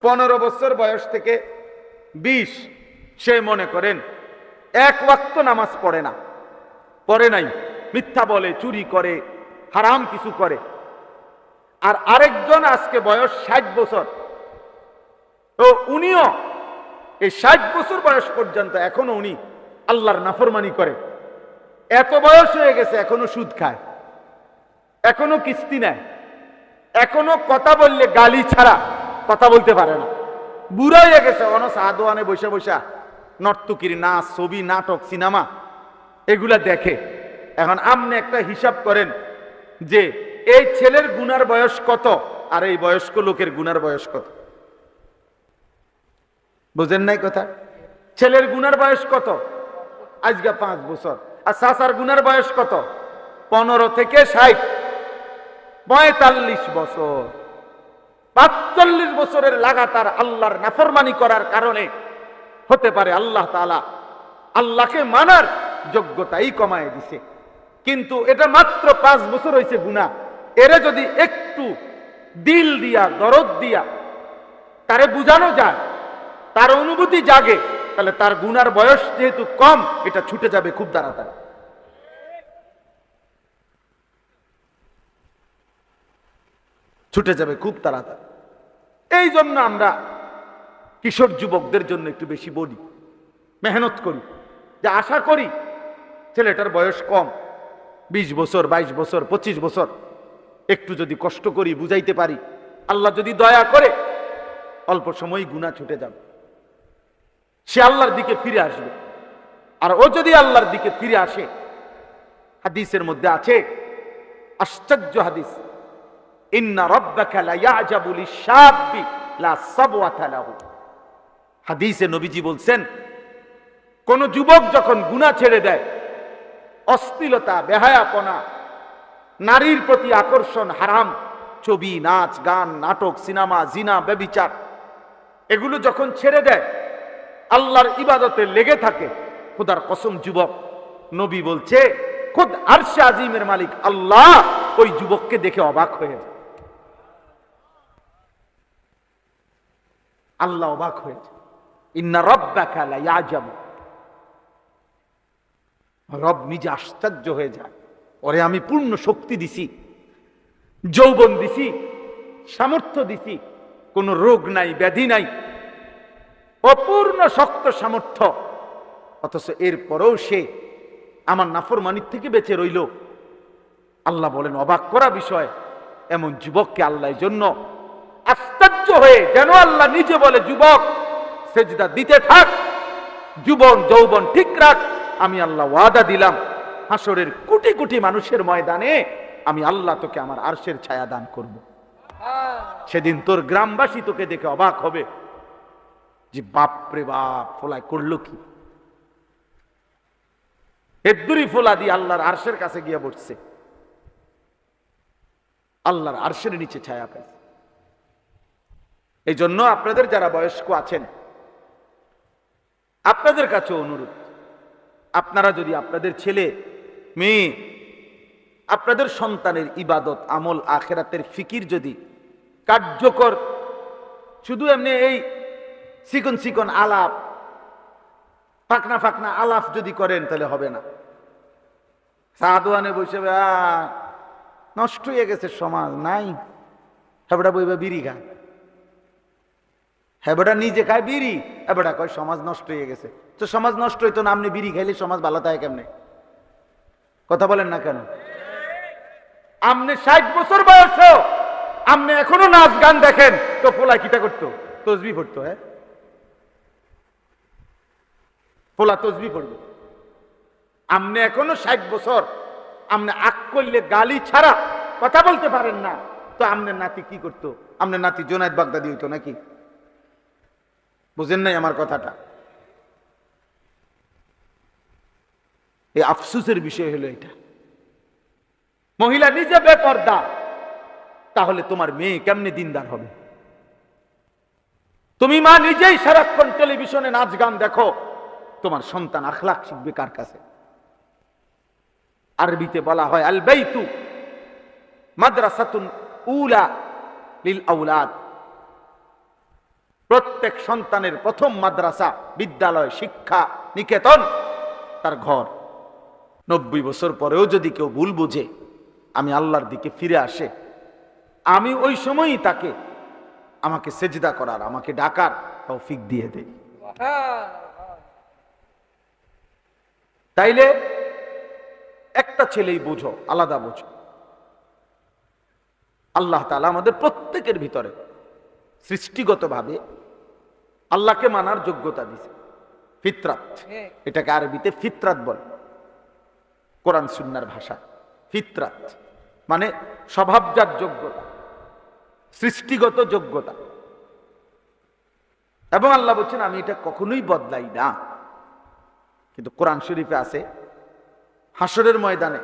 15 বছর বয়স থেকে 20 সে মনে করেন এক ওয়াক্ত নামাজ পড়ে না, পড়ে নাই, মিথ্যা বলে, চুরি করে, হারাম কিছু করে। আর আরেকজন আজকে বয়স 60 বছর, তো উনিও এই 60 বছর বয়স পর্যন্ত এখনো উনি আল্লাহর নাফরমানি করে। এত বয়স হয়ে গেছে এখনো সুদ খায়, এখনো কিস্তি নেয়, এখনো কথা বললে গালি ছাড়া কথা বলতে পারে না। বুড়া হয়ে গেছে, অনস আদোয়ানে বসে বসা নর্তকীর নাচ, ছবি, নাটক, সিনেমা এগুলা দেখে। এখন আপনি একটা হিসাব করেন যে এই ছেলের গুনার বয়স কত আর এই বয়স্ক লোকের গুনার বয়স কত। বুঝেন নাই কথা? ছেলের গুনার বয়স কত? আজকে 5 বছর। আর চাচার গুনার বয়স কত? 15 থেকে 60, 45 বছর। 45 বছরের লাগাতার আল্লাহর নাফরমানি করার কারণে হতে পারে আল্লাহ তাআলা আল্লাহকে মানার যোগ্যতাই কমায় দিছে। কিন্তু এটা মাত্র 5 বছর হয়েছে গুনাহ। এরে যদি একটু দিল দিয়া, দরদ দিয়া তারে বুঝানো যায়, তার অনুভূতি জাগে, তাহলে তার গুনার বয়স যেহেতু কম, এটা ছুটে যাবে খুব তাড়াতাড়ি। ছুটে যাবে খুব তাড়াতাড়ি। এই জন্য আমরা কিশোর যুবকদের জন্য একটু বেশি বলি, মেহনত করি, যে আশা করি ছেলেটার বয়স কম, 20 বছর, 22 বছর, 25 বছর, একটু যদি কষ্ট করি, বুঝাইতে পারি, আল্লাহ যদি দয়া করে অল্প সময় গুনাহ ছুটে যাবে, সে আল্লাহর দিকে ফিরে আসবে। আর ও যদি আল্লাহর দিকে ফিরে আসে, হাদিসের মধ্যে আছে, আশ্চর্য হাদিস, ইন্না রাব্বাকা লা ইয়াজাবু লিশ-শাববি লা সাবওয়াতা লাহু। হাদিসে নবীজি বলছেন, কোন যুবক যখন গুনাহ ছেড়ে দেয়, অশ্লীলতা, বেহায়াপনা, নারীর প্রতি আকর্ষণ, হারাম ছবি, নাচ, গান, নাটক, সিনেমা, জিনা, ব্যভিচার, এগুলো যখন ছেড়ে দেয়, আল্লাহর ইবাদতে লেগে থাকে, খোদার কসম যুবক, নবী বলছে খুদ আরশে আজিমের মালিক আল্লাহ ওই যুবককে দেখে অবাক হয়ে যায়। আল্লাহ অবাক হয়ে যায়। ইন্না রাব্বাকা লা ইয়াজাবু, রব নিজে আশ্চর্য হয়ে যায়, ওরে আমি পূর্ণ শক্তি দিছি, যৌবন দিছি, সামর্থ্য দিছি, কোন রোগ নাই, ব্যাধি নাই, অপূর্ণ শক্ত সামর্থ্য, অথচ এরপরেও সে আমার নাফরমানির থেকে বেঁচে রইল। আল্লাহ বলেন, অবাক করা বিষয়, এমন যুবককে আল্লাহর জন্য আশ্চর্য হয়ে, যেন আল্লাহ নিজে বলে, যুবক সেজদা দিতে থাক, যুবন যৌবন ঠিক রাখ, আমি আল্লাহ ওয়াদা দিলাম হাসরের কোটি কোটি মানুষের ময়দানে আমি আল্লাহ তোকে আমার আরশের ছায়া দান করব। সেদিন তোর গ্রামবাসী তোকে দেখে অবাক হবে যে বাপরে বাপ, ফোলায় করলো কি, এদ্দুরি ফোলা দিয়ে আল্লাহর আরশের কাছে গিয়ে বসছে, আল্লাহর আরশের নিচে ছায়া পেয়েছে। এই জন্য আপনাদের যারা বয়স্ক আছেন, আপনাদের কাছে অনুরোধ, আপনারা যদি আপনাদের ছেলে মেয়ে, আপনাদের সন্তানের ইবাদত, আমল, আখেরাতের ফিকির যদি কার্যকর, শুধু এমনি এই চিকন চিকন আলাপ, ফাকনা ফাকনা আলাপ যদি করেন, তাহলে হবে না। সাদওয়ানে বসে নষ্ট হয়ে গেছে সমাজ, নাই হেবড়া বইবা বিড়ি খায়, হেবড়া নিজে খায় বিড়ি, হেবড়া কয় সমাজ নষ্ট হয়ে গেছে। তো সমাজ নষ্ট হইতো না, আপনি বিড়ি খাইলে সমাজ ভালো থাকে কেমনে? কথা বলেন না কেন? আপনি 60 বছর বয়স, আপনি এখনো নাচ গান দেখেন, তো পোলা কিটা করতো? তসবিহ পড়তো। হ্যাঁ, পোলা তসবিহ পড়বে। আপনি এখনো 60 বছর, আপনি আক করলে গালি ছাড়া কথা বলতে পারেন না, তো আপনার নাতি কি করতো? আপনার নাতি জোনায়েদ বাগদাদি হইতো নাকি? বুঝেন নাই আমার কথাটা? এই আফসোসের বিষয় হলো এটা। মহিলা নিজে বেপর্দা, তাহলে তোমার মেয়ে কেমনে দিনদার হবে? তুমি মা নিজেই সারাক্ষণ টেলিভিশনে নাচ গান দেখো, তোমার সন্তান আখলাক শিখবে কার কাছে? আরবিতে বলা হয় আল বাইতু মাদ্রাসাতুন উলা লিল আওলাদ। প্রত্যেক সন্তানের প্রথম মাদ্রাসা, বিদ্যালয়, শিক্ষা নিকেতন তার ঘর। 90 বছর পরেও যদি কেউ ভুল বুঝে আমি আল্লাহর দিকে ফিরে আসে, আমি ওই সময়ই তাকে আমাকে সেজদা করার, আমাকে ডাকার তৌফিক দিয়ে দেই। তাইলে একটা ছেলেই বুঝো, আলাদা বুঝো। আল্লাহ তাআলা আমাদের প্রত্যেকের ভিতরে সৃষ্টিগতভাবে আল্লাহকে মানার যোগ্যতা দিয়েছে, ফিতরাত। এটাকে আরবিতে ফিতরাত বলে, কোরআন সুন্নাহর ভাষা। ফিতরাত মানে স্বভাবজাত যোগ্যতা, সৃষ্টিগত যোগ্যতা। এবং আল্লাহ বলছেন আমি এটা কখনোই বদলাই না। কিন্তু কোরআন শরীফে আছে, হাসরের ময়দানে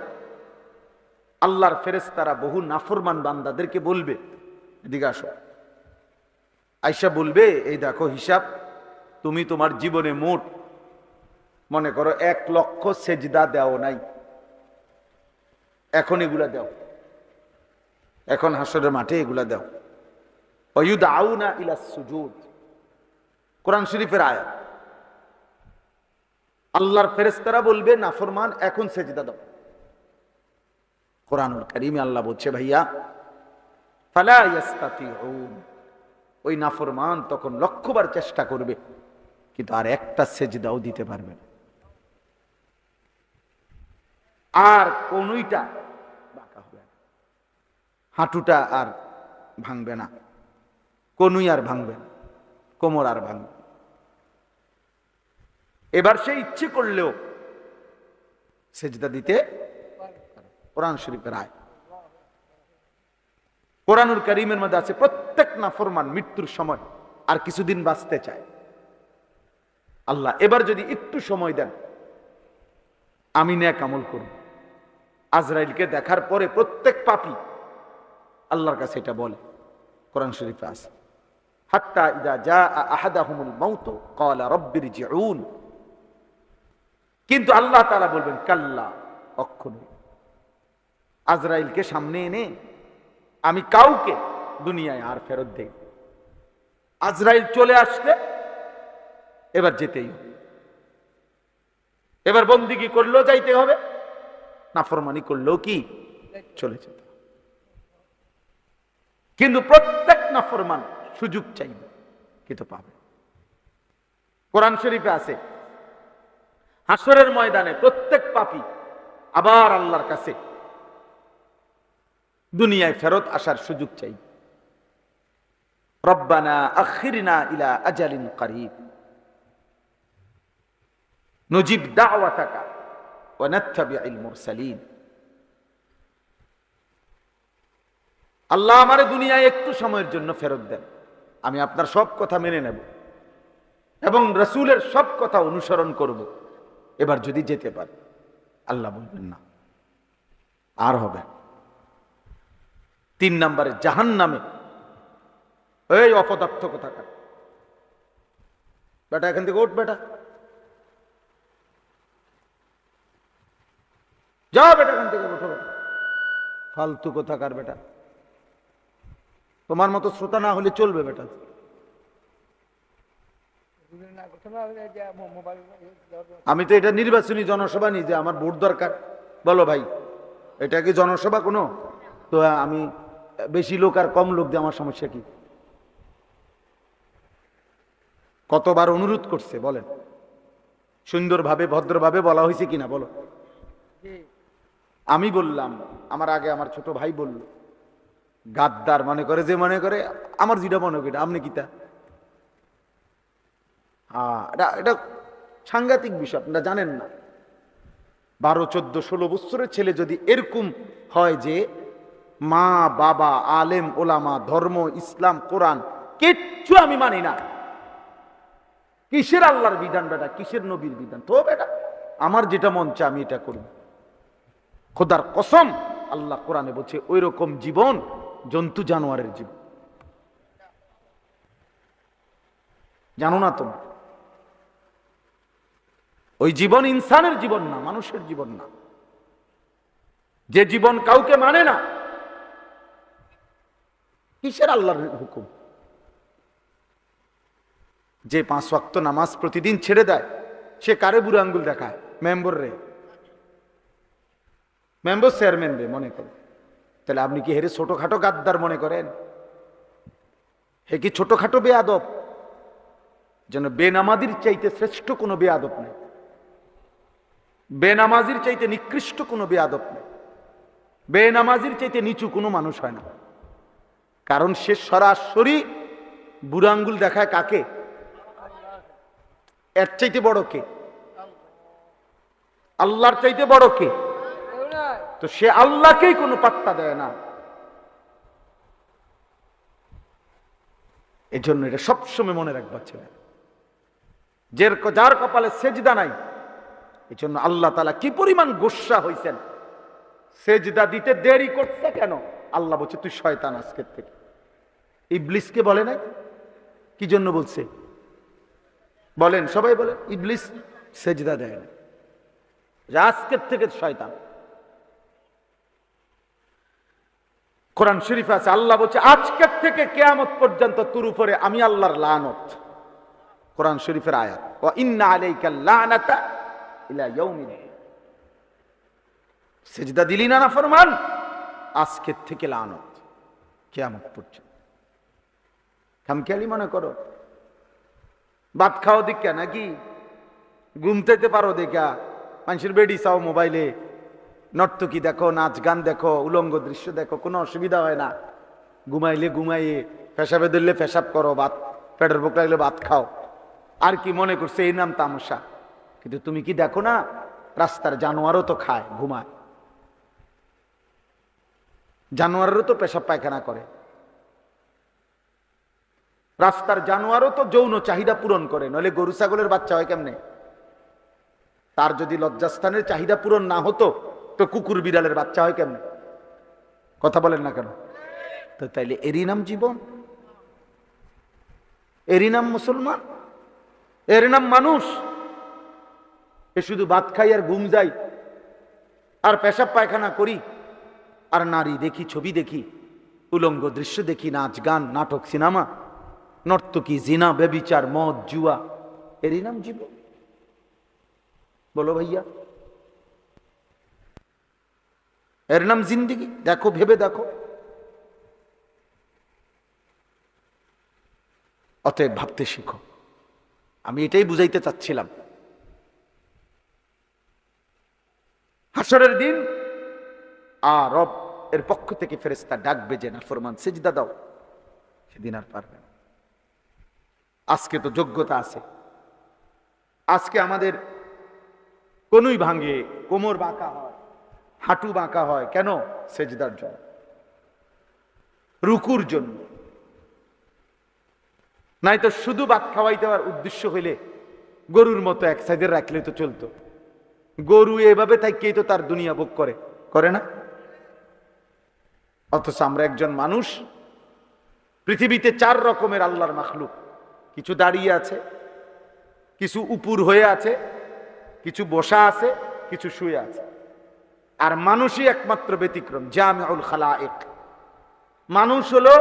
আল্লাহর ফেরেশতারা বহু নাফরমান বান্দাদেরকে বলবে, এদিকে আসো, আয়েশা বলবে, এই দেখো হিসাব, তুমি তোমার জীবনে মোট মনে করো 1 লক্ষ সেজদা দেও নাই, এখন এগুলা দাও, এখন হাসরের মাঠে এগুলা দাও। ওয়ায়ুদআউনা ইলাস সুজুদ, কোরআন শরীফের আয়াত। আল্লাহর ফেরেশতারা বলবে নাফরমান এখন সেজদা দাও। কোরআনুল কারীমে আল্লাহ বলছে ভাইয়া, ফালা ইয়াস্তাতিউন, ওই নাফরমান তখন লক্ষবার চেষ্টা করবে কিন্তু আর একটা সেজদাও দিতে পারবে না। আর কোনইটা বাঁকা হবে না, হাঁটুটা আর ভাঙবে না, কোনুই আর ভাঙবে না, কোমর আর ভাঙবে। এবার সে ইচ্ছে করলেও সেজদা দিতে, কোরআন শরীফের আয়াত। কোরআনুল কারীমের মধ্যে আছে প্রত্যেক নাফরমান মৃত্যুর সময় আর কিছুদিন বাঁচতে চায়। আল্লাহ এবার যদি একটু সময় দেন আমি নেক আমল করব। আজরাইলকে দেখার পরে প্রত্যেক পাপী আল্লাহর কাছে এটা বলে, কোরআন শরীফে আছে, হাত্তা ইযা জাআ আহাদাহুমুল মাউত ক্বালা রাব্বিরজিউন। কিন্তু আল্লাহ তাআলা বলবেন কাল্লা, কখনো। আজরাইলকে সামনে এনে আমি কাউকে দুনিয়ায় আর ফেরত দেই। আজরাইল চলে আসলে এবার যেতেই হবে, এবার বন্দিগি করলেও যাইতে হবে, নাফরমানি করলেও কি চলে যেতে হবে। কিন্তু প্রত্যেক নাফরমান সুযোগ চাইবে কিন্তু পাবে। কোরআন শরীফে আছে হাসরের ময়দানে প্রত্যেক পাপী আবার আল্লাহর কাছে দুনিয়ায় ফেরত আসার সুযোগ চাই। রব্বানা আখিরনা ইলা আজালিন করিব নুজিব দাওয়াতাকা ওয়া নাত্তাবিউল মুরসালিন। আল্লাহ আমারে দুনিয়ায় একটু সময়ের জন্য ফেরত দেন, আমি আপনার সব কথা মেনে নেব এবং রাসূলের সব কথা অনুসরণ করব। এবার যদি যেতে পারে, আল্লাহ বলবেন না, আর হবে। 3 নম্বরে জাহান্নামে, এই অপদার্থ কোথাকার বেটা, এখান থেকে উঠ বেটা, যা বেটা এখান থেকে, ওঠো বেটা, ফালতু কোথাকার বেটা, তোমার মতো শ্রোতা না হলে চলবে বেটা। আমি তো এটা নির্বাচনী জনসভা নিই যে আমার ভোট দরকার, বলো ভাই এটা কি জনসভা কোনো? তো আমি বেশি লোক আর কম লোক দিয়ে আমার সমস্যা কি? কতবার অনুরোধ করছে বলেন, সুন্দরভাবে ভদ্রভাবে বলা হয়েছে কিনা বলো? আমি বললাম, আমার আগে আমার ছোট ভাই বলল, গাদ্দার মনে করে যে মনে করে, আমার যেটা মনে করে আপনি কিতা। এটা সাংঘাতিক বিষয়, আপনারা জানেন না। 12, 14, 16 বছরের ছেলে যদি এরকম হয় যে মা বাবা আলেম ওলামা ধর্ম ইসলাম কোরআন কিচ্ছু আমি মানি না, কিসের আল্লাহর বিধান বেটা, কিসের নবীর বিধান, তো বেটা আমার যেটা মন চায় আমি এটা করি। খোদার কসম, আল্লাহ কোরআনে বলছে ওই রকম জীবন জন্তু জানোয়ারের জীবন। জানো না তোমরা? ওই জীবন ইনসানের জীবন না, মানুষের জীবন না। যে জীবন কাউকে মানে না, কিসের আল্লাহর হুকুম? যে 5 ওয়াক্ত নামাজ প্রতিদিন ছেড়ে দেয় সে কারে বুড়ো আঙ্গুল দেখায়? মেম্বর রে, মেম্বার চেয়ারম্যান রে মনে করে। তাহলে আপনি কি হেরে ছোটখাটো গাদ্দার মনে করেন? হে কি ছোটখাটো বেয়াদব? যেন বেনামাজির চাইতে শ্রেষ্ঠ কোনো বেয়াদব নেই, বেনামাজির চাইতে নিকৃষ্ট কোনো বেয়াদব নেই, বেনামাজির চাইতে নিচু কোনো মানুষ হয় না। কারণ সে সরাসরি বুড়ো আঙ্গুল দেখায় কাকে? এর চাইতে বড় কে? আল্লাহর চাইতে বড় কে? তো সে আল্লাহকেই কোনো পাত্তা দেয় না। এই জন্য এটা সবসময় মনে রাখবা ছেলে, যার কপালে সেজদা নাই, এই জন্য আল্লাহ তাআলা কি পরিমাণ গোস্সা হইছেন। সেজদা দিতে দেরি করছে কেন? আল্লাহ বলছে তুই শয়তান আজকের থেকে। ইবলিসকে বলে নাই? কি জন্য বলছে বলেন? সবাই বলে ইবলিস সেজদা দেয় না, আজকের থেকে শয়তান। কোরআন শরীফ আছে, আল্লাহ বলছে আজকের থেকে কিয়ামত পর্যন্ত তোর উপরে আমি আল্লাহর লানত। কোরআন শরীফের আয়াত, ওয়া ইন্না আলাইকা লানাতা ইলা ইয়াউমিন। সেজদা দিলি না নাফরমান, আজকের থেকে লানত কিয়ামত পর্যন্ত। খামখেয়ালি মনে করো? ভাত খাও দেখা নাকি? ঘুমতেতে পারো দেখা? মানুষের বেডি চাও মোবাইলে, নর্তকী দেখো, নাচ গান দেখো, উলঙ্গ দৃশ্য দেখো, কোনো অসুবিধা হয় না। ঘুমাইলে ঘুমাইয়ে, পেশাবে ধরলে পেশাব করো, ভাত পেটের ভোক লাগলে ভাত খাও। আর কি মনে করছে এই নাম তামাশা? কিন্তু তুমি কি দেখো না রাস্তার জানোয়ারও তো খায়, ঘুমায়, জানোয়ারেরও তো পেশাব পায়খানা করে, রাস্তার জানোয়ারও তো যৌন চাহিদা পূরণ করে, নইলে গরু ছাগলের বাচ্চা হয় কেমনে? তার যদি লজ্জাস্থানের চাহিদা পূরণ না হতো তো কুকুর বিড়ালের বাচ্চা হয় কেমনে? কথা বলেন না কেন? তো তাইলে এরই নাম জীবন, এরই নাম মুসলমান, এর নাম মানুষ। এ শুধু ভাত খাই আর ঘুম যাই আর পেশাব পায়খানা করি আর নারী দেখি, ছবি দেখি, উলঙ্গ দৃশ্য দেখি, নাচ গান, নাটক, সিনেমা, নর্তকী, জিনা, ব্যভিচার, মদ, জুয়া, এরই নাম জীবন? বলো ভাইয়া, এর নাম জিন্দেগি? দেখো, ভেবে দেখো। অতএব ভাবতে শিখো। আমি এটাই বুঝাইতে চাচ্ছিলাম। হাসরের দিন আর রব এর পক্ষ থেকে ফেরেশতা ডাকবে যে নাফরমান সিজদা দাও, সেদিন আর পারবে না। আজকে তো যোগ্যতা আছে, আজকে আমাদের কোনই ভাঙে, কোমর বাঁকা হয়, হাঁটু বাঁকা হয়, কেন? সেজদার জন্য, রুকুর জন্য। নাই তো শুধু ভাত খাওয়াইতে হওয়ার উদ্দেশ্য হইলে গরুর মতো এক সাইডে রাখলে তো চলতো। গরু এভাবে থাকেই তো তার দুনিয়া ভোগ করে, করে না? অথচ আমরা একজন মানুষ, পৃথিবীতে 4 রকমের আল্লাহর মাখলুক। কিছু দাঁড়িয়ে আছে, কিছু উপুর হয়ে আছে, কিছু বসা আছে, কিছু শুয়ে আছে। আর মানুষই একমাত্র ব্যতিক্রম, জামিউল খালায়েক। মানুষ হলো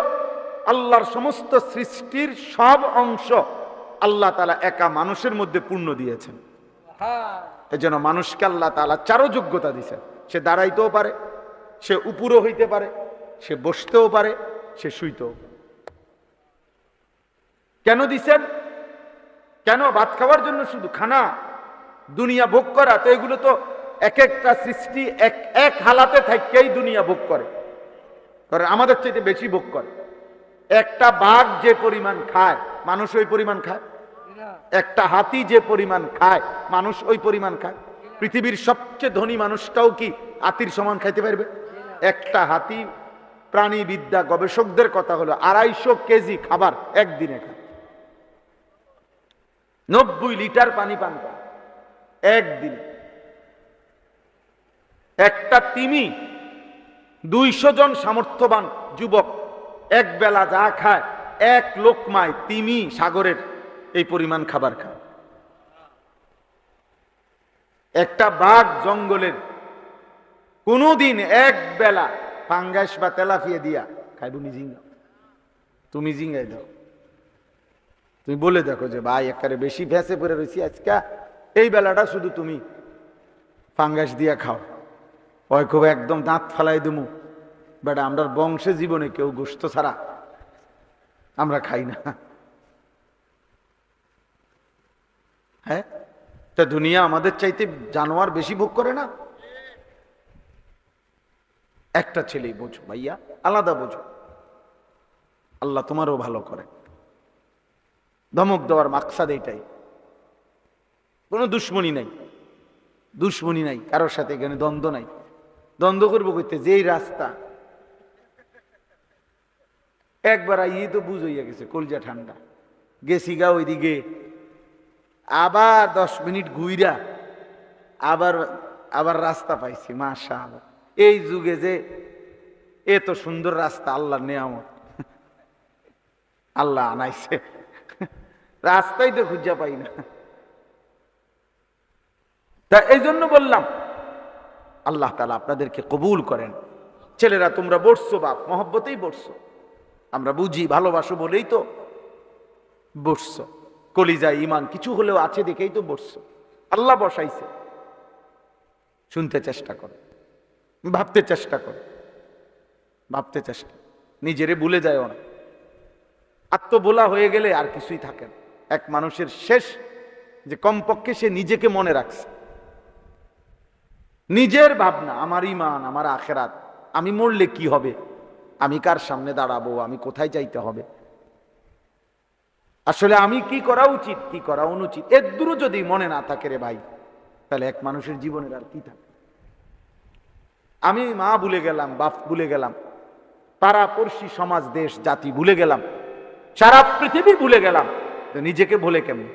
আল্লাহর সমস্ত সৃষ্টির সব অংশ আল্লাহ তাআলা একা মানুষের মধ্যে পূর্ণ দিয়েছেন। এই জন্য মানুষকে আল্লাহ তাআলা 4 যোগ্যতা দিয়েছেন। সে দাঁড়াইতেও পারে, সে উপরও হইতে পারে, সে বসতেও পারে, সে শুইতেও। কেন দিছেন? কেন? ভাত খাওয়ার জন্য শুধু? খানা, দুনিয়া ভোগ করা? তো এগুলো তো এক একটা সৃষ্টি এক হালাতে থাকেই দুনিয়া ভোগ করে, কারণ আমাদের চাইতে বেশি ভোগ করে। একটা বাঘ যে পরিমাণ খায়, মানুষ ওই পরিমাণ খায়? একটা হাতি যে পরিমাণ খায়, মানুষ ওই পরিমাণ খায়? পৃথিবীর সবচেয়ে ধনী মানুষটাও কি হাতির সমান খাইতে পারবে? একটা হাতি, প্রাণীবিদ্যা গবেষকদের কথা হলো 250 কেজি খাবার একদিনে খায়, 90 লিটার পানি পান করে একদিনে। একটা তিমি 200 জন সামর্থ্যবান যুবক এক বেলা যা খায়, 1 লোকমায় তিমি সাগরের এই পরিমাণ খাবার খায়। একটা বাঘ জঙ্গলের কোনদিন এক বেলা ফাঙ্গাস বা তেলাফিয়া দিয়া খাইব? তুমি জিঙ্গাই দাও। তুমি বলে দেখো যে ভাই একেবারে বেশি ভেসে পড়ে রয়েছি আজকে, এই বেলাটা শুধু তুমি ফাঙ্গাস দিয়া খাও, ওই খুব একদম দাঁত ফালাই দেবো। বেটা আমরা বংশে জীবনে কেউ গোস্ত ছাড়া আমরা খাই না। হ্যাঁ, তা দুনিয়া আমাদের চাইতে জানোয়ার বেশি ভোগ করে না? একটা ছেলেই বোঝো ভাইয়া, আলাদা বোঝো। আল্লাহ তোমারও ভালো করে। ধমক দেওয়ার মাকসাদ এইটাই, কোনো দুশ্মনী নাই, দুশ্মনী নাই কারোর সাথে, এখানে দ্বন্দ্ব নাই। দ্বন্দ্ব করবো করতে যেই রাস্তা একবার আইয়ে তো বুঝ হইয়া গেছে, কলজা ঠান্ডা গেছি গা ওইদিকে, আবার 10 মিনিট ঘুইরা আবার আবার রাস্তা পাইছি। মাশাআল্লাহ, এই যুগে যে এত সুন্দর রাস্তা আল্লাহর নেয়ামত, আল্লাহ আনাইছে, রাস্তাই তো খুঁজা পাই না। তা এই জন্য বললাম আল্লাহ তাআলা আপনাদেরকে কবুল করেন। ছেলেরা তোমরা বসছো, বাপ মহব্বতেই বসছো, আমরা বুঝি ভালোবাসো বলেই তো বসছো, কলিজায় ঈমান কিছু হলেও আছে দেখেই তো বসছো, আল্লাহ বসাইছে। শুনতে চেষ্টা করো, ভাবতে চেষ্টা করো, ভাবতে চেষ্টা, নিজেরে ভুলে যায় না। আত্মবোলা হয়ে গেলে আর কিছুই থাকে না। এক মানুষের শেষ যে কমপক্ষে সে নিজেকে মনে রাখছে, নিজের ভাবনা, আমার ঈমান, আমার আখিরাত, আমি মরলে কি হবে, আমি কার সামনে দাঁড়াবো, আমি কোথায় যাইতে হবে, আসলে আমি কি করা উচিত কি করা অনুচিত, এর দূরও যদি মনে না থাকে রে ভাই, তাহলে এক মানুষের জীবনের আর কি থাকে। আমি মা ভুলে গেলাম, বাপ ভুলে গেলাম, পাড়া পড়শি, সমাজ, দেশ, জাতি ভুলে গেলাম, সারা পৃথিবী ভুলে গেলাম, তো নিজেকে ভুলে কেমন,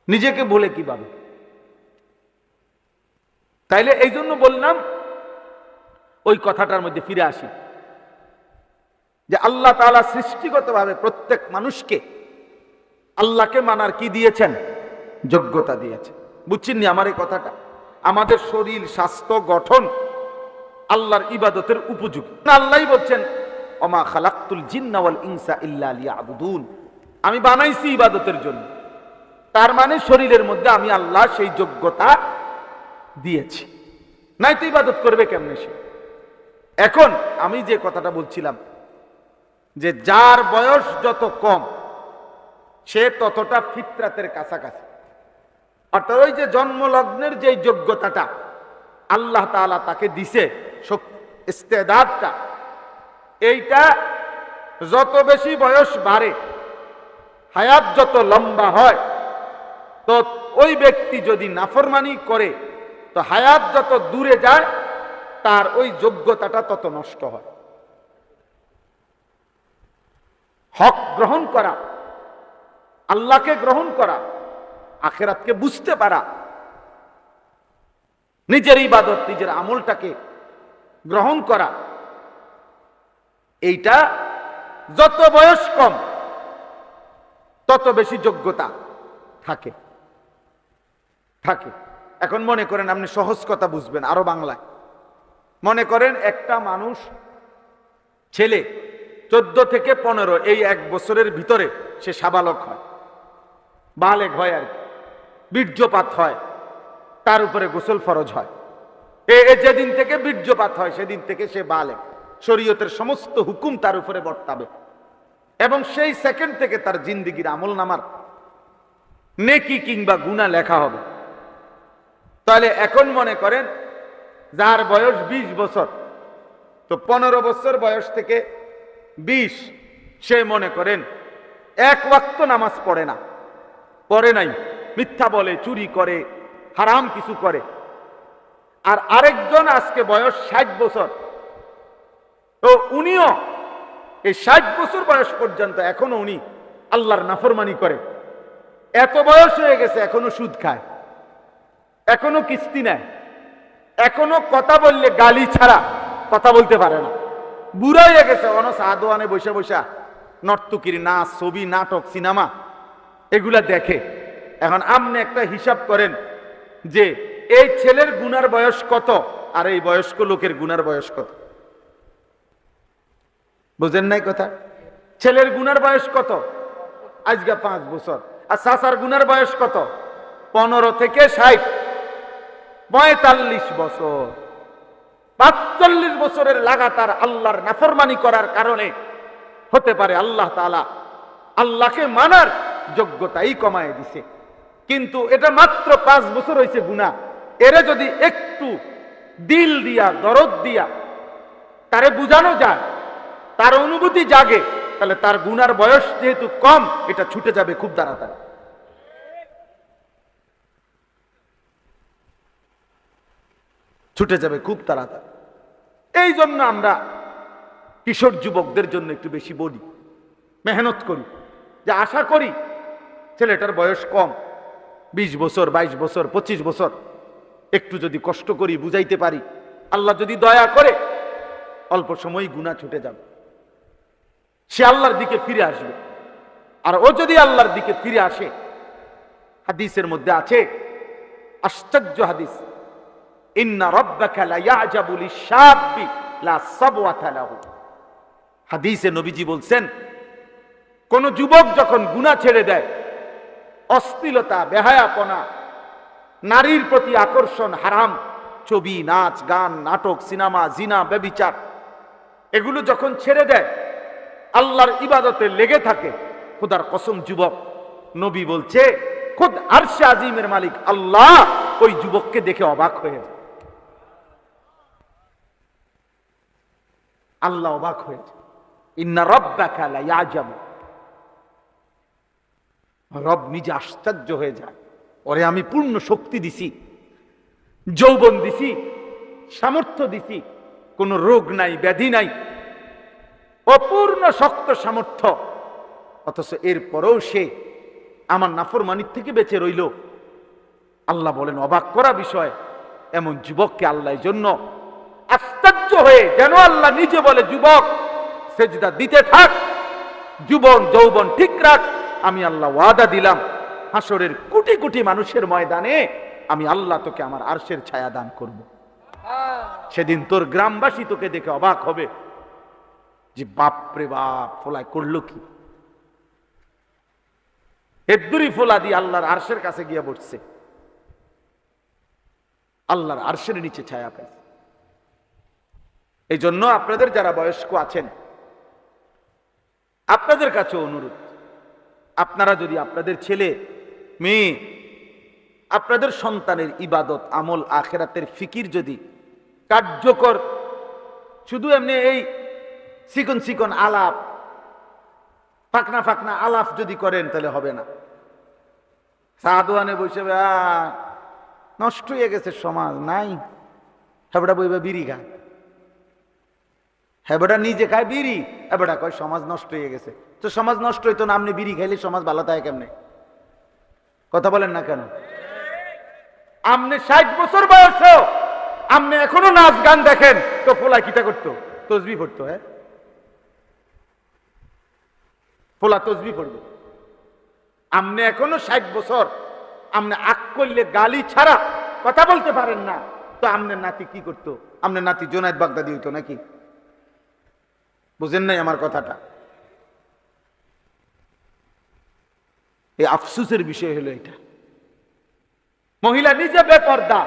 নিজেকে ভুলে কিভাবে? তাইলে এই জন্য বললাম ওই কথাটার মধ্যে ফিরে আসি যে আল্লাহ তাআলা সৃষ্টিগতভাবে প্রত্যেক মানুষকে আল্লাহকে মানার কি দিয়েছেন? যোগ্যতা দিয়েছেন। বুঝছেন নি আমার এই কথাটা? আমাদের শরীর, স্বাস্থ্য, গঠন আল্লাহর ইবাদতের উপযোগী। আল্লাহই বলছেন ওমা খালাকতুল জিন্না ওয়াল ইনসা ইল্লা লিয়াবুদুন, আমি বানাইছি ইবাদতের জন্য। তার মানে শরীরের মধ্যে আমি আল্লাহ সেই যোগ্যতা দিয়েছি, নাই তো ইবাদত করবে কেমনে সে? এখন আমি যে কথাটা বলছিলাম যে যার বয়স যত কম সে ততটা ফিতরাতের কাছাকাছি, অর্থাৎ ওই যে জন্মলগ্নের যে যোগ্যতাটা আল্লাহ তাআলা তাকে দিছে, ইস্তেদাদটা, এইটা যত বেশি বয়স বাড়ে, হায়াত যত লম্বা হয়, তো ওই ব্যক্তি যদি নাফরমানি করে তো হায়াত যত দূরে যায় তার ওই যোগ্যতাটা তত নষ্ট হয়। হক গ্রহণ করা, আল্লাহকে গ্রহণ করা, আখিরাতকে বুঝতে পারা, নিজের ইবাদত, নিজের আমলটাকে গ্রহণ করা, এইটা যত বয়স কম তত বেশি যোগ্যতা থাকে থাকে। এখন মনে করেন, আপনি সহজ কথা বুঝবেন আরো বাংলায়, মনে করেন একটা মানুষ, ছেলে 14 থেকে 15, এই 1 বছরের ভিতরে সে সাবালক হয়, বালেগ হয় আর কি, বীর্যপাত হয়, তার উপরে গোসল ফরজ হয়। যেদিন থেকে বীর্যপাত হয় সেদিন থেকে সে বালেগ, শরীয়তের সমস্ত হুকুম তার উপরে বর্তাবে, এবং সেই সেকেন্ড থেকে তার জিন্দেগির আমল নামার নেকি কিংবা গুনাহ লেখা হবে। তাহলে এখন মনে করেন যার বয়স 20 বছর, তো 15 বছর বয়স থেকে 20, সে মনে করেন 1 ওয়াক্ত নামাজ পড়ে না, পড়ে নাই, মিথ্যা বলে, চুরি করে, হারাম কিছু করে। আর আরেকজন আজকে বয়স 60 বছর, তো উনিও এই 60 বছর বয়স পর্যন্ত এখনো উনি আল্লাহর নাফরমানি করে, এত বয়স হয়ে গেছে এখনো সুদ খায়, এখনো কিস্তি নেয়, এখনো কথা বললে গালি ছাড়া কথা বলতে পারে না, বুড়া হয়ে গেছে, অনস আদোয়ানে বসে বসা নর্তকীর নাচ, ছবি, নাটক, সিনেমা এগুলা দেখে। এখন আপনি একটা হিসাব করেন যে এই ছেলের গুনার বয়স কত আর এই বয়স্ক লোকের গুনার বয়স কত? বুঝেন নাই কথা? ছেলের গুনার বয়স কত? আজকে 5 বছর। আর চাচার গুনার বয়স কত? 15 থেকে 60, 45 বছর। 45 বছরের লাগাতার আল্লাহর নাফরমানি করার কারণে হতে পারে আল্লাহ তাআলা আল্লাহকে মানার যোগ্যতাই কমায় দিছে। কিন্তু এটা মাত্র 5 বছর হয়েছে গুনাহ। এরে যদি একটু দিল দিয়া, দরদ দিয়া তারে বুঝানো যায়, তার অনুভূতি জাগে, তাহলে তার গুনার বয়স যেহেতু কম, এটা ছুটে যাবে খুব তাড়াতাড়ি। ছুটে যাবে খুব তাড়াতাড়ি। এই জন্য আমরা কিশোর যুবকদের জন্য একটু বেশি বলি, মেহনত করি, যে আশা করি ছেলেটার বয়স কম, 20 বছর, 22 বছর, 25 বছর, একটু যদি কষ্ট করি, বুঝাইতে পারি, আল্লাহ যদি দয়া করে অল্প সময় গুনাহ ছুটে যাবে, সে আল্লাহর দিকে ফিরে আসবে। আর ও যদি আল্লাহর দিকে ফিরে আসে, হাদিসের মধ্যে আছে, আশ্চর্য হাদিস, ইন্না রাব্বাকা লা ইয়াজাবু লিশ-শাবি লা সাবওয়াতা লাহু। হাদিসে নবীজি বলছেন, কোন যুবক যখন গুনাহ ছেড়ে দেয়, অশ্লীলতা, বেহায়াপনা, নারীর প্রতি আকর্ষণ, হারাম ছবি, নাচ, গান, নাটক, সিনেমা, জিনা, ব্যভিচার, এগুলো যখন ছেড়ে দেয়, আল্লাহর ইবাদতে লেগে থাকে, খোদার কসম যুবক, নবী বলছে, খুদ আরশে আজিমের মালিক আল্লাহ ওই যুবককে দেখে অবাক হয়ে যায়। আল্লাহ অবাক হয়ে যায়। ইন্না রাব্বাকা লা ইয়াজাবু, রব নিজে আশ্চর্য হয়ে যায়, ওরে আমি পূর্ণ শক্তি দিছি, যৌবন দিছি, সামর্থ্য দিছি, কোন রোগ নাই, ব্যাধি নাই, অপূর্ণ শক্ত সামর্থ্য, অথচ এরপরেও সে আমার নাফরমানির থেকে বেঁচে রইল। আল্লাহ বলেন, অবাক করা বিষয়, এমন যুবককে আল্লাহ জন্য আশ্চর্য হয়ে, যেন আল্লাহ নিজে বলে, যুবক সেজদা দিতে থাক, যুবন যৌবন ঠিক রাখ, আমি আল্লাহ ওয়াদা দিলাম, হাসরের কোটি কোটি মানুষের ময়দানে আমি আল্লাহ তোকে আমার আরশের ছায়া দান করব। সেদিন তোর গ্রামবাসী তোকে দেখে অবাক হবে যে বাপরে বাপ, ফোলায় করলো কি, হেদ্দুরি ফোলা দিয়ে আল্লাহর আরশের কাছে গিয়ে বসছে, আল্লাহর আরশের নিচে ছায়া পাইছে। এই জন্য আপনাদের যারা বয়স্ক আছেন, আপনাদের কাছে অনুরোধ, আপনারা যদি আপনাদের ছেলে মেয়ে, আপনাদের সন্তানের ইবাদত, আমল, আখেরাতের ফিকির যদি কার্যকর, শুধু এমনি এই চিকন চিকন আলাপ, ফাকনা ফাকনা আলাপ যদি করেন, তাহলে হবে না। সাদওয়ানে বসে নষ্ট হয়ে গেছে সমাজ, নাই হেবড়া বইবা বিড়ি খায়, হেবড়া নিজে খায় বিড়ি, হেবড়া কয় সমাজ নষ্ট হয়ে গেছে। তো সমাজ নষ্ট হইতো না, আপনি বিড়ি খাইলে সমাজ ভালো থাকে কেমনে? কথা বলেন না কেন? আপনি 60 বছর বয়স, আপনি এখনো নাচ গান দেখেন, তো পোলা কিটা করতো? তসবিহ পড়তো। হ্যাঁ, পোলা তসবিহ পড়বে। আপনি এখনো 60 বছর, আপনি আক করলে গালি ছাড়া কথা বলতে পারেন না, তো আপনার নাতি কি করতো? আপনার নাতি জোনায়েদ বাগদাদি হইতো নাকি? বুঝেন নাই আমার কথাটা? এই আফসোসের বিষয় হলো এটা। মহিলা নিজে বেপর্দা,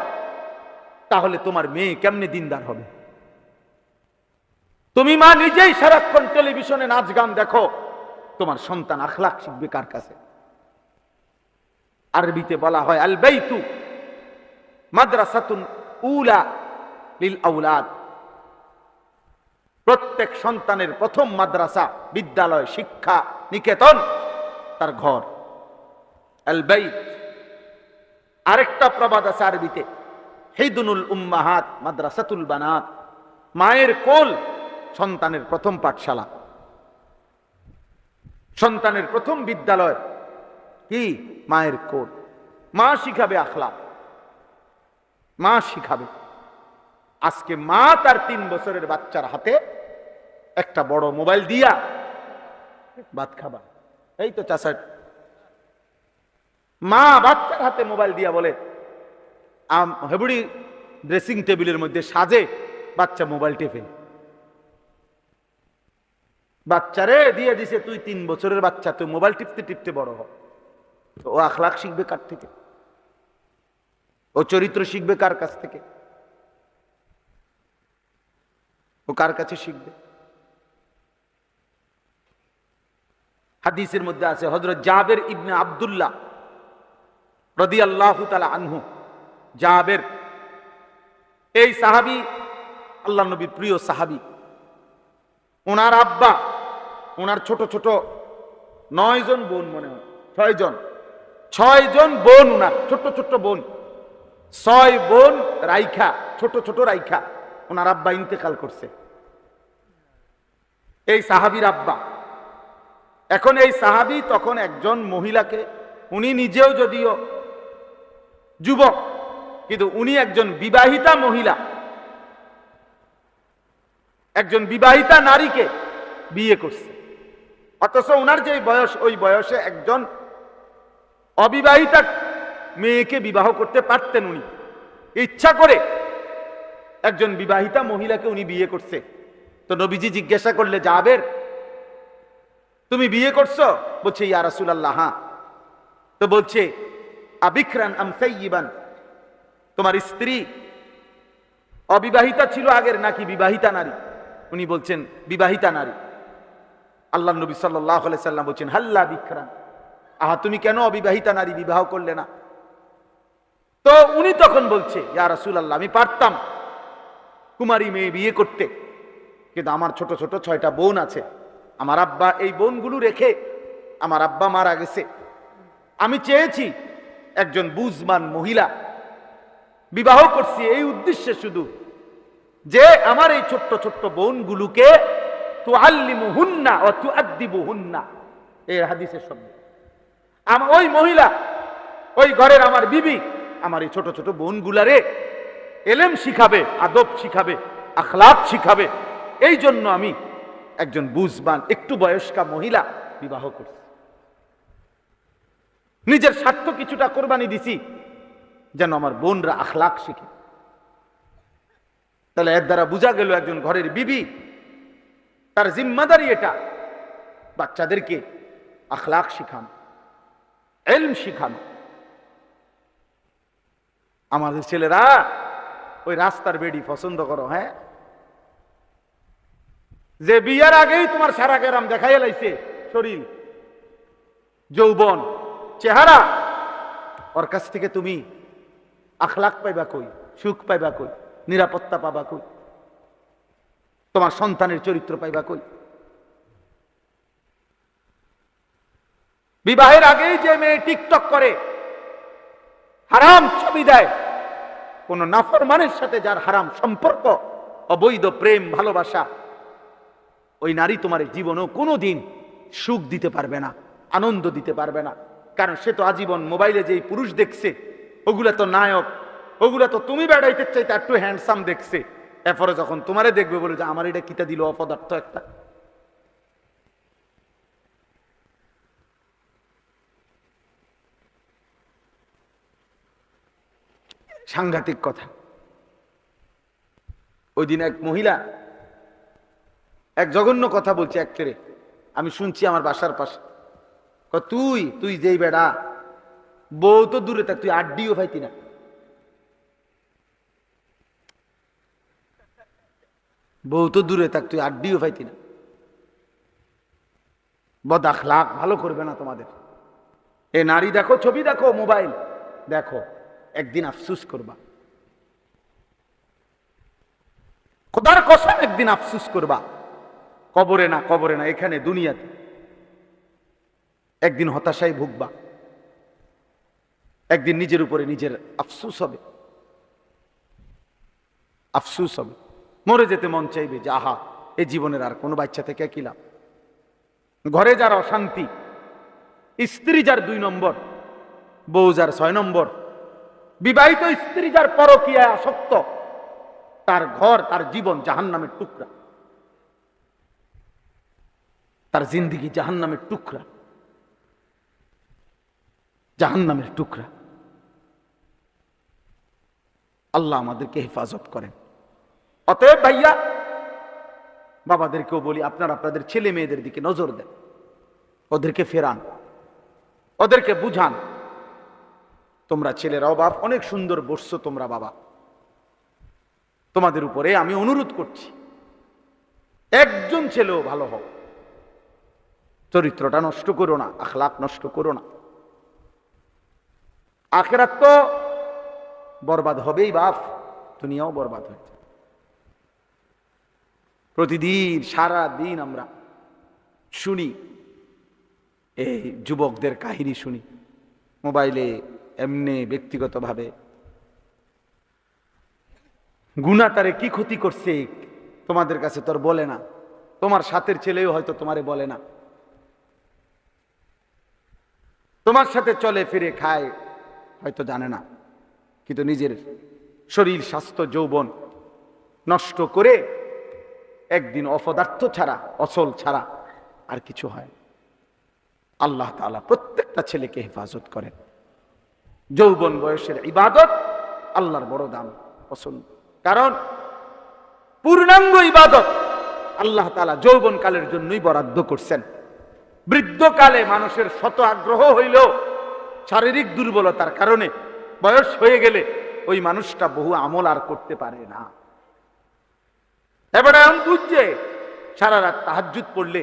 তাহলে তোমার মেয়ে কেমনে দিনদার হবে? তুমি মা নিজেই সারাক্ষণ টেলিভিশনে নাচ গান দেখো, তোমার সন্তান আখলাক শিখবে কার কাছে? আরবিতে বলা হয়, আল বাইতু মাদ্রাসাতুন উলা লিল আওলাদ। প্রত্যেক সন্তানের প্রথম মাদ্রাসা, বিদ্যালয়, শিক্ষা নিকেতন তার ঘর, আল বাইত। আরেকটা প্রবাদ আছে আরবিতে, হিদুনুল উম্মাহাত মাদ্রাসাতুল বানাত। মায়ের কোল সন্তানের প্রথম পাঠশালা, সন্তানের প্রথম বিদ্যালয় কি? মায়ের কোল। মা শিখাবে আখলাক, মা শিখাবে। আজকে মা তার 3 বছরের বাচ্চার হাতে একটা বড় মোবাইল দিয়া, ভাত খাবা, এই তো চাষা, মা বাচ্চার হাতে মোবাইল দিয়া বলে, হেবুড়ি ড্রেসিং টেবিলের মধ্যে সাজে, বাচ্চা মোবাইল টেপে। বাচ্চারে দিয়ে দিছে, তুই 3 বছরের বাচ্চা, তুই মোবাইল টিপতে টিপতে বড় হ। ও আখলাক শিখবে কার থেকে? ও চরিত্র শিখবে কার কাছ থেকে? ও কার কাছে শিখবে? হাদিসের মধ্যে আছে, হযরত জাবের ইবনে আব্দুল্লাহ রাদিয়াল্লাহু তাআলা আনহু, জাবের এই সাহাবী আল্লাহর নবীর প্রিয় সাহাবী। ওনার আব্বা, ওনার ছোট ছোট 9 জন বোন, মনে হয় 6 জন বোন, ওনার ছোট ছোট বোন, 6 বোন রাইখা, ছোট ছোট রাইখা ওনার আব্বা ইন্তেকাল করছে। এই সাহাবীর আব্বা। এখন এই সাহাবী তখন একজন মহিলাকে, উনি নিজেও যদিও যুবক, কিন্তু উনি একজন বিবাহিতা মহিলা, একজন বিবাহিতা নারীকে বিয়ে করছে। অথচ ওনার যে বয়স, ওই বয়সে একজন অবিবাহিতা মেয়েকে বিবাহ করতে পারতেন। উনি ইচ্ছা করে একজন বিবাহিতা মহিলাকে উনি বিয়ে করছে। তো নবীজি জিজ্ঞাসা করলে, জাবের তুমি বিয়ে করছো? বলছে, ইয়া রাসূলুল্লাহ, হ্যাঁ। তো বলছে, আবিকরান আম সাইয়িবান, তোমার স্ত্রী অবিবাহিতা ছিল আগের নাকি বিবাহিতা নারী? উনি বলছেন বিবাহিতা নারী। আল্লাহর নবী সাল্লাল্লাহু আলাইহি সাল্লাম বলছেন, হাল্লা বিকরান, আহা তুমি কেন অবিবাহিতা নারী বিবাহ করলে না? তো উনি তখন বলছে, ইয়া রাসূলুল্লাহ, আমি পারতাম কুমারী মেয়ে বিয়ে করতে, কিন্তু আমার ছোট ছোট 6টা বোন আছে। আমার আব্বা এই বোনগুলো রেখে আমার আব্বা মারা গেছে। আমি চেয়েছি একজন বুঝমান মহিলা বিবাহ করছি এই উদ্দেশ্যে শুধু, যে আমার এই ছোট্ট ছোট্ট বোনগুলোকে তুআল্লিমুহুন্না ওয়া তুআদ্দিবুহুন্না, এই হাদিসের শব্দ। ওই মহিলা, ওই ঘরের আমার বিবি আমার এই ছোট ছোট বোনগুলারে এলেম শিখাবে, আদব শিখাবে, আখলাক শিখাবে। এই জন্য আমি একজন বুঝবান একটু বয়স্কা মহিলা বিবাহ করছি। নিজের স্বার্থ কিছুটা কোরবানি দিছি যেন আমার বোনরা আখলাক শিখে। তাহলে এর দ্বারা বোঝা গেল একজন ঘরের বিবি, তার জিম্মাদারি এটা বাচ্চাদেরকে আখলাক শিখানো, ইলম শিখানো। আমাদের ছেলেরা ওই রাস্তার বেডি পছন্দ করো, হ্যাঁ, যে বিয়ার আগেই তোমার সারা গেরাম দেখাই লাইছে, শরীর, যৌবন, চেহারা, ওর কাছ থেকে তুমি আখলাক পাইবা কই? সুখ পাইবা কই? নিরাপত্তা পাবা কই? তোমার সন্তানের চরিত্র পাইবা কই? বিবাহের আগেই যে মেয়ে টিকটক করে, হারাম ছবি দেয়, কোন নাফরমানের সাথে যার হারাম সম্পর্ক, অবৈধ প্রেম ভালোবাসা, ওই নারী তোমার জীবনেও কোনোদিন সুখ দিতে পারবে না, আনন্দ দিতে পারবে না। কারণ সে তো আজীবন মোবাইলে যেই পুরুষ দেখছে, ওগুলা তো নায়ক, ওগুলা তো তুমি বেড়াইতে চাইতে একটু হ্যান্ডসাম দেখছে। এরপরে যখন তোমারে দেখবে বলে যে আমার এটা কিতা দিল অপদার্থ একটা। সাংঘাতিক কথা। ওই দিন এক মহিলা এক জঘন্য কথা বলছে এক ছেলে, আমি শুনছি আমার বাসার পাশে। তুই তুই যেই বেড়া, বউ তো দূরে থাক, তুই আড্ডিও পাইতি না। বউ তো দূরে থাক, তুই আড্ডিও পাইতি না। বদ আখলাক ভালো করবে না তোমাদের। এ নারী দেখো, ছবি দেখো, মোবাইল দেখো, একদিন আফসুস করবা। খোদার কসম একদিন আফসুস করবা। কবরে না, কবরে না, এখানে দুনিয়াতে একদিন হতাশায় ভুগবা। একদিন নিজের উপরে নিজের আফসুস হবে, আফসুস হবে। মরে যেতে মন চাইবে যে আহা, এই জীবনের আর কোনো বাচ্চা থেকে কি লাভ। ঘরে যার অশান্তি, স্ত্রী যার 2 নম্বর, বউ যার 6 নম্বর, বিবাহিত স্ত্রী যার পরকীয়ায় আসক্ত, তার ঘর, তার জীবন জাহান্নামের টুকরা, তার জিন্দেগি জাহান্নামের টুকরা, জাহান্নামের টুকরা। আল্লাহ আমাদেরকে হেফাজত করেন। অতএব ভাইয়া, বাবাদেরকেও বলি, আপনারা আপনাদের ছেলে মেয়েদের দিকে নজর দেন, ওদেরকে ফেরান, ওদেরকে বুঝান। তোমরা ছেলেরাও বাপ অনেক সুন্দর বসছো তোমরা বাবা, তোমাদের উপরে আমি অনুরোধ করছি, একজন ছেলেও ভালো হও, চরিত্রটা নষ্ট করো না, আখলাক নষ্ট করো না। আখিরাত তো বরবাদ হবেই বাপ, দুনিয়াও বরবাদ হয়েছে। প্রতিদিন সারা দিন আমরা শুনি, এই যুবকদের কাহিনী শুনি মোবাইলে, এমনি ব্যক্তিগতভাবে। গুনাহ তারে কি ক্ষতি করছে তোমাদের কাছে তোর বলে না, তোমার সাথের ছেলেও হয়তো তোমারে বলে না, তোমার সাথে চলে ফিরে খায় হয়তো জানে না, কিন্তু নিজের শরীর স্বাস্থ্য যৌবন নষ্ট করে একদিন অপদার্থ ছাড়া, অচল ছাড়া আর কিছু হয়। আল্লাহ তাআলা প্রত্যেকটা ছেলেকে হেফাজত করেন। যৌবন বয়সের ইবাদত আল্লাহর বড় দাম পছন্দ, কারণ পূর্ণাঙ্গ ইবাদত আল্লাহ তাআলা যৌবন কালের জন্যই বরাদ্দ করছেন। বৃদ্ধকালে মানুষের শত আগ্রহ হইলেও শারীরিক দুর্বলতার কারণে বয়স হয়ে গেলে ওই মানুষটা বহু আমল আর করতে পারে না। এবারে এখন বুঝছে সারা রাত তাহাজ্জুদ পড়লে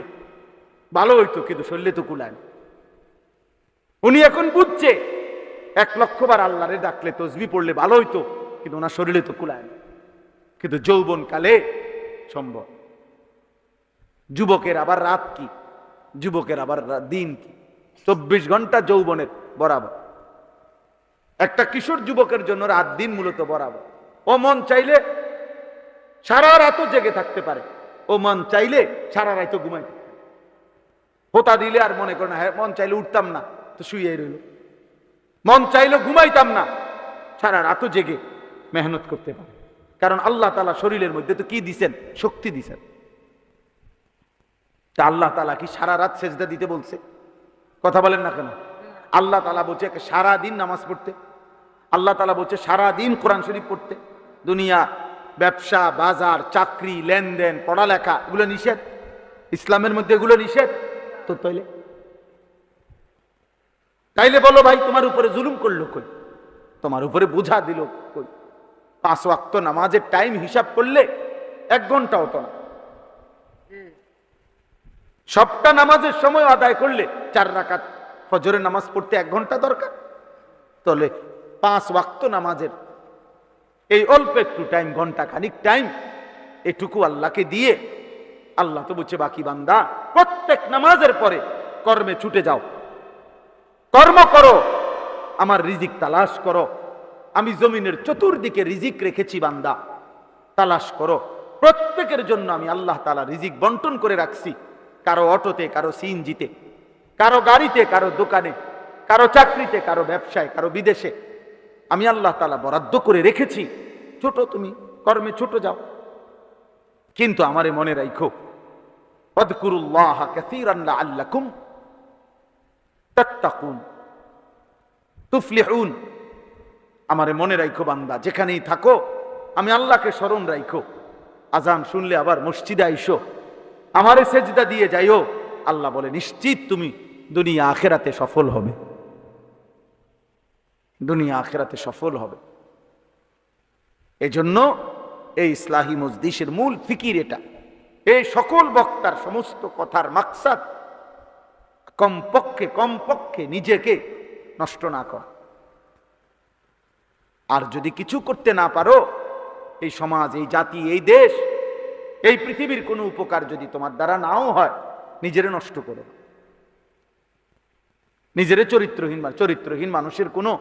ভালো হইতো, কিন্তু শরীরে তো কুলায় না। উনি এখন বুঝছে 1,00,000 বার আল্লাহরে ডাকলে তসবিহ পড়লে ভালো হইতো, কিন্তু ওনার শরীরে তো কুলায় না। কিন্তু যৌবন কালে সম্ভব। যুবকের আবার রাত কি, যুবকের আবার দিন কি, 24 ঘন্টা যৌবনের বরাবর। একটা কিশোর যুবকের জন্য রাত দিন মূলত বরাবর। ও মন চাইলে সারা রাতও জেগে থাকতে পারে, ও মন চাইলে সারা রাতও ঘুমাইতে পারে। হোতা দিলে আর মনে করে না, হ্যাঁ মন চাইলে উঠতাম না তো শুয়ে রইল, মন চাইলে ঘুমাইতাম না, সারা রাতও জেগে মেহনত করতে পারে। কারণ আল্লাহ তাআলা শরীরের মধ্যে তো কি দিছেন, শক্তি দিছেন। তা আল্লাহ তাআলা কি সারা রাত সেজদা দিতে বলছে? কথা বলেন না কেন? আল্লাহ তাআলা বলছে সারা দিন নামাজ পড়তে, আল্লাহ তাআলা বলছে সারা দিন কোরআন শরীফ পড়তে। দুনিয়া, ব্যবসা বাজার, চাকরি, লেনদেন, পড়ালেখা এগুলো নিষেধ, ইসলামের মধ্যে এগুলো নিষেধ। তো তাইলে বলো ভাই, তোমার উপরে জুলুম করলো কই, তোমার উপরে বোঝা দিল কই? 5 ওয়াক্ত নামাজের টাইম হিসাব করলে 1 ঘন্টা হতো না। সবটা নামাজের সময় আদায় করলে 4 রাকাত ফজরের নামাজ পড়তে 1 ঘন্টা দরকার। তাহলে 5 ওয়াক্ত নামাজের এই অল্প একটু টাইম, ঘন্টা খানিক টাইম, এটুকু আল্লাহকে দিয়ে আল্লাহ তো বলছে বাকি বান্দা প্রত্যেক নামাজের পরে কর্মে ছুটে যাও, কর্ম করো, আমার রিজিক তালাশ করো। আমি জমিনের চতুর্দিকে রিজিক রেখেছি বান্দা, তালাশ করো। প্রত্যেকের জন্য আমি আল্লাহ তাআলা রিজিক বন্টন করে রাখছি। কারো অটোতে, কারো সিএনজিতে, কারো গাড়িতে, কারো দোকানে, কারো চাকরিতে, কারো ব্যবসায়, কারো বিদেশে আমি আল্লাহ তাআলা বরাদ্দ করে রেখেছি। ছোট, তুমি কর্মে ছোট যাও, কিন্তু আমারে মনে রাখো, ওয়াযকুরুল্লাহা কাসীরান লাআল্লাকুম তাত্তাকুন তুফলিহুন। আমারে মনে রাখো বান্দা, যেখানেই থাকো আমি আল্লাহকে স্মরণ রাখো। আজান শুনলে আবার মসজিদে আইসো, আমারে সেজদা দিয়ে যাইও। আল্লাহ বলে নিশ্চিত তুমি দুনিয়া আখিরাতে সফল হবে, দুনিয়া আখিরাতে সফল হবে। এজন্য এই ইসলাহি মজলিসের মূল ফিকির এটা। এই সকল বক্তার সমস্ত কথার মাকসাদ কমপক্ষে নিজেকে নষ্ট না করা। আর যদি কিছু করতে না পারো, এই সমাজ, এই জাতি, এই দেশ, এই পৃথিবীর কোনো উপকার যদি তোমার দ্বারা নাও হয়, নিজেরে নষ্ট করো। নিজেরে চরিত্রহীন মানুষের কোনো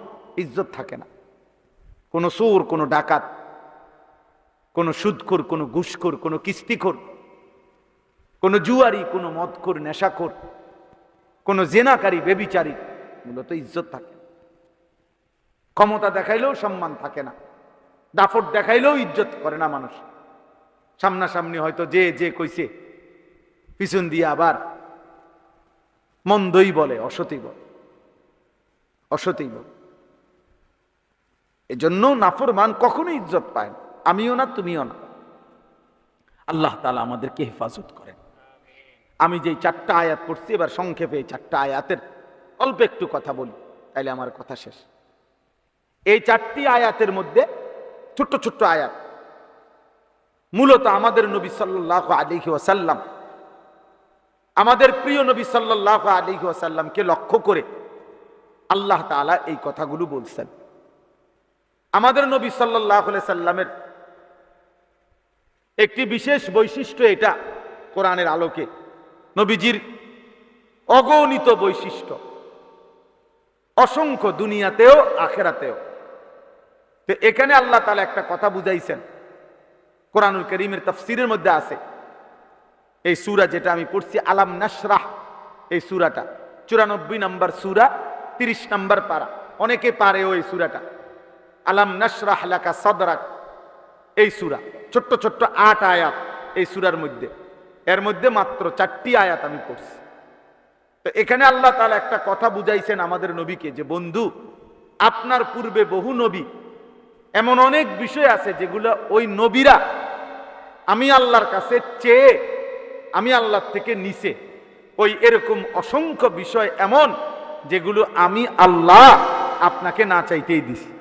ইজ্জত থাকে না। কোনো চোর, কোনো ডাকাত, কোনো সুদখোর, কোনো ঘুষখোর, কোনো কিস্তিখোর, কোনো জুয়ারি, কোনো মদখোর, নেশাখোর, কোনো জেনাকারী, বেবিচারী মূলত ইজ্জত থাকে। ক্ষমতা দেখাইলেও সম্মান থাকে না, দাফট দেখাইলেও ইজ্জত করে না মানুষ। সামনাসামনি হয়তো যে কইছে, পিছন দিয়ে আবার মন্দই বলে, অসতই বলে। এজন্য নাফরমান কখনো ইজ্জত পায় না, আমিও না, তুমিও না। আল্লাহ তাআলা আমাদেরকে হেফাজত করেন। আমি যেই 4টা আয়াত পড়ছি, এবার সংক্ষেপে এই 4টা আয়াতের অল্প একটু কথা বলি, তাইলে আমার কথা শেষ। এই 4টি আয়াতের মধ্যে ছোট্ট ছোট্ট আয়াত, মূলত আমাদের নবী সাল্লাল্লাহু আলাইহি ওয়াসাল্লাম, আমাদের প্রিয় নবী সাল্লাল্লাহু আলাইহি ওয়াসাল্লামকে লক্ষ্য করে আল্লাহ তাআলা এই কথাগুলো বলছেন। আমাদের নবী সাল্লাল্লাহু আলাইহি সাল্লামের একটি বিশেষ বৈশিষ্ট্য এটা, কোরআনের আলোকে নবীজির অগণিত বৈশিষ্ট্য, অসংখ্য, দুনিয়াতেও আখিরাতেও। তো এখানে আল্লাহ তাআলা একটা কথা বুঝাইছেন, কোরআনুল কারীমের তাফসীরের মধ্যে আছে। এই সূরা যেটা আমি পড়ছি, আলাম নাশরাহ, এই সূরাটা 94 নম্বর সূরা, 30 নম্বর পারা, অনেকে পারে ওই সূরাটা। আলাম নাশরাহ লাকা সাদরাক, এই সূরা ছোট্ট ছোট্ট 8 আয়াত এই সূরার মধ্যে, এর মধ্যে মাত্র 4টি আয়াত আমি পড়ছি। তো এখানে আল্লাহ তাআলা একটা কথা বুঝাইছেন আমাদের নবীকে, যে বন্ধু, আপনার পূর্বে বহু নবী, এমন অনেক বিষয় আছে যেগুলো ওই নবীরা আমি আল্লাহর কাছে চেয়ে আমি আল্লাহর থেকে নিছে। ওই এরকম অসংখ্য বিষয় এমন যেগুলো আমি আল্লাহ আপনাকে না চাইতেই দিছি।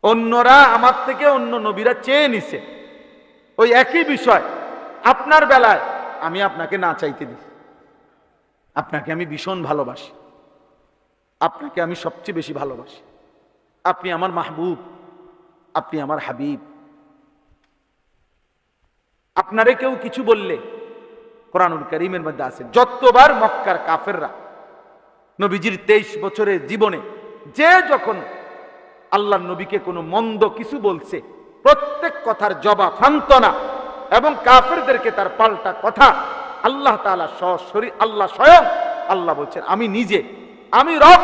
অন্যরা আমার থেকে, অন্য নবীরা চেয়ে নিছে ওই একই বিষয়, আপনার বেলায় আমি আপনাকে না চাইতে দিছি। আপনাকে আমি ভীষণ ভালোবাসি, আপনাকে আমি সবচেয়ে বেশি ভালোবাসি, আপনি আমার মাহবুব, আপনি আমার হাবিব। আপনারে কেউ কিছু বললে, কোরআনুল কারীমের মধ্যে আছে, যতবার মক্কার কাফেররা নবীজির 23 বছরের জীবনে যে যখন আল্লাহর নবীকে কোনো মন্দ কিছু বলছে, প্রত্যেক কথার জবাব, সান্ত্বনা এবং কাফেরদেরকে তার পাল্টা কথা আল্লাহ তাআলা সরাসরি, আল্লাহ স্বয়ং আল্লাহ বলছেন, আমি নিজে, আমি রব,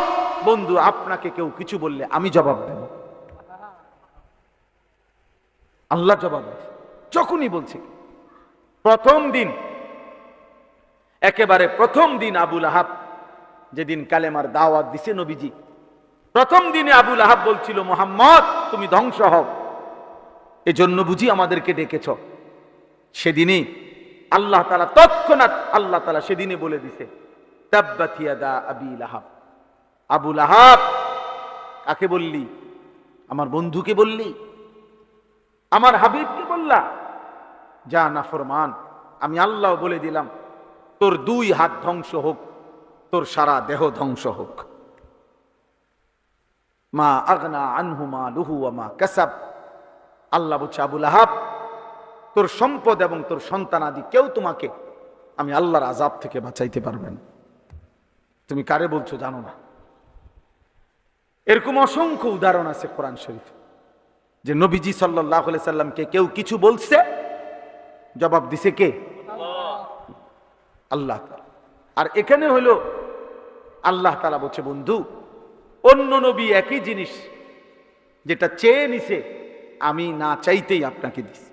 বন্ধু, আপনাকে কেউ কিছু বললে আমি জবাব দেব। আল্লাহ জবাব দেয় যখনই বলছে। প্রথম দিন, একেবারে প্রথম দিন আবু লাহাব যেদিন কালেমার দাওয়াত দিছে নবীজি, প্রথম দিনে আবু লাহাব বলছিল, মুহাম্মদ তুমি ধ্বংস হও, এজন্য বুঝি আমাদেরকে ডেকেছ। সেদিনই আল্লাহ তাআলা তৎক্ষণাৎ আল্লাহ তাআলা সেদিনে বলে দিছে, তাব্বাত ইয়াদা আবি লাহাব। আবু লাহাব, কাকে বললি? আমার বন্ধুকে বললি, আমার হাবিবকে বললা? যা নাফরমান, আমি আল্লাহ বলে দিলাম, তোর 2 হাত ধ্বংস হোক, তোর সারা দেহ ধ্বংস হোক। মা আগনা আনহু মালুহু ওয়া মা কাসাব। আল্লাহ বলছে, আবু লাহাব, তোর সম্পদ এবং তোর সন্তানাদি কেউ তোমাকে আমি আল্লাহর আযাব থেকে বাঁচাইতে পারবেন। তুমি কারে বলছো জানো না? এরকম অসংখ্য উদাহরণ আছে কোরআন শরীফ, যে নবীজি সাল্লাল্লাহু আলাইহি সাল্লামকে কেউ কিছু বলছে, জবাব দিছে কে? আল্লাহ তাআলা। আর এখানে হলো আল্লাহ তাআলা বলছে, বন্ধু, অন্য নবী একই জিনিস যেটা চেয়ে নিছে, আমি না চাইতেই আপনাকে দিছি।